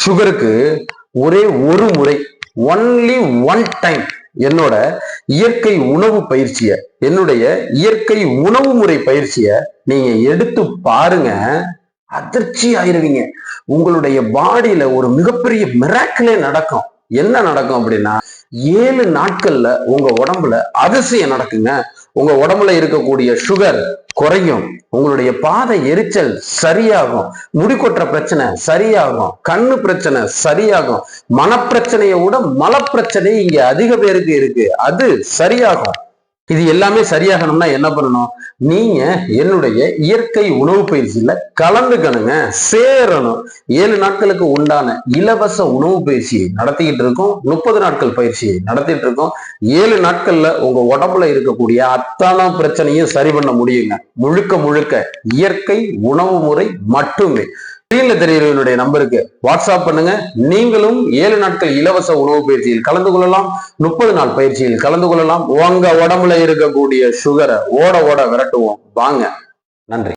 சுகருக்கு ஒரே ஒரு முறை, ஒன்லி ஒன் டைம் என்னோட இயற்கை உணவு பயிற்சிய, என்னுடைய இயற்கை உணவு முறை பயிற்சிய நீங்க எடுத்து பாருங்க. அதிர்ச்சி ஆயிருவீங்க. உங்களுடைய பாடியில ஒரு மிகப்பெரிய மிராக்கிளே நடக்கும். என்ன நடக்கும் அப்படின்னா, 7 நாட்கள்ல உங்க உடம்புல அதிசயம் நடக்குங்க. உங்க உடம்புல இருக்கக்கூடிய சுகர் குறையும், உங்களுடைய பாத எரிச்சல் சரியாகும், முடி கொட்டுற பிரச்சனை சரியாகும், கண்ணு பிரச்சனை சரியாகும், மனப்பிரச்சனையை விட மலப்பிரச்சனை இங்க அதிக பேருக்கு இருக்கு, அது சரியாகும். இது எல்லாமே சரியாகணும்னா என்ன பண்ணணும்? நீங்க என்னுடைய இயற்கை உணவு பயிற்சியில கலந்துக்கணுங்க, சேரணும். 7 நாட்களுக்கு உண்டான இலவச உணவு பயிற்சியை நடத்திக்கிட்டு இருக்கோம். 30 நாட்கள் பயிற்சியை நடத்திட்டு இருக்கோம். 7 நாட்கள்ல உங்க உடம்புல இருக்கக்கூடிய அத்தனை பிரச்சனையும் சரி பண்ண முடியுங்க. முழுக்க முழுக்க இயற்கை உணவு முறை மட்டுமே. ஸ்கிரீன்ல தெரியுறவனுடைய நம்பருக்கு வாட்ஸ்அப் பண்ணுங்க. நீங்களும் 7 நாட்கள் இலவச உணவு பயிற்சியில் கலந்து கொள்ளலாம். 30 நாள் பயிற்சியில் கலந்து கொள்ளலாம். உங்க உடம்புல இருக்கக்கூடிய சுகரை ஓட ஓட விரட்டுவோம். வாங்க. நன்றி.